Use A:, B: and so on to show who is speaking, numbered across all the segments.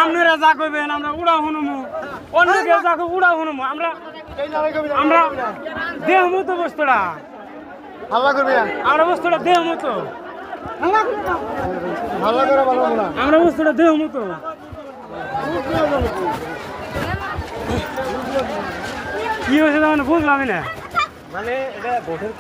A: আপনারা যা কইবেন আমরা উড়া শুনমু, অন্য কেউ যা কই উড়া শুনমু। আমরা দেহ মতো বস্তুটা আমরা বস্তুটা দেহ মতো আমরা বস্তুটা দেহ মতো কি হয়েছে মানে বুঝলাম না। মানে এটা ভোটের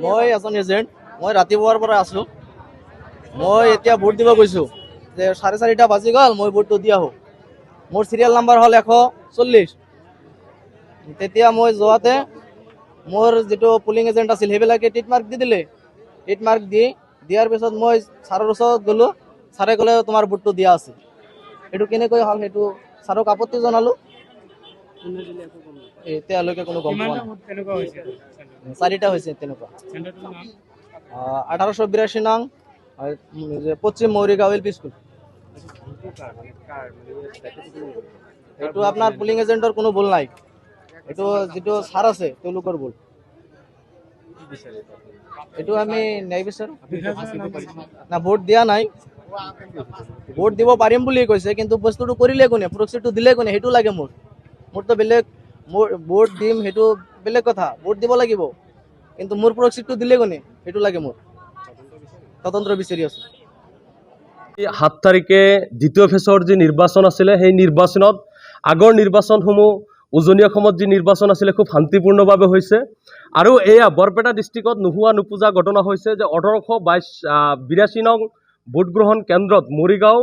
B: মই এজন এজেণ্ট। মই ৰাতিপুৱাৰ পৰা আছো। মই এতিয়া ভোট দিব গৈছো যে 4:30 বাজি গ'ল, মই ভোটটো দি আহোঁ। মোৰ চিৰিয়েল নাম্বাৰ হ'ল 140। তেতিয়া মই যোৱাতে মোৰ যিটো পুলিং এজেণ্ট আছিল সেইবিলাকে টিট মাৰ্ক দি দিলে। টিট মাৰ্ক দিয়াৰ পিছত মই ছাৰৰ ওচৰত গ'লোঁ। ছাৰে ক'লে তোমাৰ ভোটটো দিয়া আছে। সেইটো কেনেকৈ হ'ল সেইটো ছাৰক আপত্তি জনালোঁ। এতিয়ালৈকে কোনো গম পোৱা নাই। 4টা হৈছে তেনেকুৱা। 1882 নং পশ্চিম মৌৰিগাঁও এল পি স্কুল। এইটো আপোনাৰ পুলিং এজেণ্টৰ কোনো ভুল নাই, এইটো যিটো ছাৰ আছে তেওঁলোকৰ ভুল। এইটো আমি ন্যায় বিচাৰোঁ না। ভোট দিয়া নাই, ভোট দিব পাৰিম বুলি কৈছে, কিন্তু বস্তুটো কৰিলে কোনে, প্ৰক্সিটো দিলে কোনে সেইটো লাগে মোৰ। মোৰতো বেলেগ, মোৰ ভোট দিম সেইটো বেলেগ কথা, ভোট দিব লাগিব, কিন্তু মোৰ প্ৰক্সিটো দিলে কোনে সেইটো লাগে মোৰ। তদন্ত বিচাৰি আছোঁ।
C: 7 তাৰিখে দ্বিতীয় ফেজৰ যি নিৰ্বাচন আছিলে সেই নিৰ্বাচনত আগৰ নিৰ্বাচনসমূহ উজনি অসমত যি নিৰ্বাচন আছিলে খুব শান্তিপূৰ্ণভাৱে হৈছে। আৰু এয়া বৰপেটা ডিষ্ট্ৰিক্টত নোহোৱা নোপোজা ঘটনা হৈছে যে 1882 নং ভোটগ্ৰহণ কেন্দ্ৰত মৰিগাঁও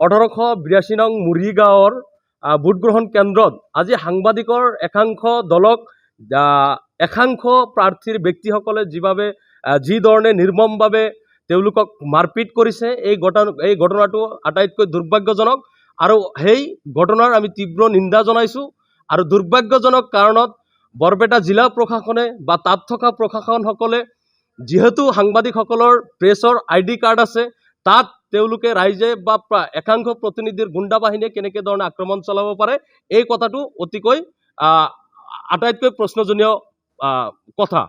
C: 1882 নং মৰিগাঁৱৰ ভোটগ্ৰহণ কেন্দ্ৰত আজি সাংবাদিকৰ একাংশ দলক একাংশ প্ৰাৰ্থীৰ ব্যক্তিসকলে যি ধৰণে নিৰ্মমভাৱে তেওঁলোকক মাৰপিট কৰিছে, এই ঘটনাটো আটাইতকৈ দুৰ্ভাগ্যজনক। আৰু সেই ঘটনাৰ আমি তীব্ৰ নিন্দা জনাইছোঁ। আৰু দুৰ্ভাগ্যজনক কাৰণত বৰপেটা জিলা প্ৰশাসনে বা তাত থকা প্ৰশাসনসকলে যিহেতু সাংবাদিকসকলৰ প্ৰেছৰ ID কাৰ্ড আছে, তাত তেওঁলোকে ৰাইজে বা একাংশ প্ৰতিনিধিৰ গুণ্ডা বাহিনীয়ে কেনেকৈ ধৰণে আক্ৰমণ চলাব পাৰে এই কথাটো অতিকৈ আটাইতকৈ প্ৰশ্নজনীয় কথা।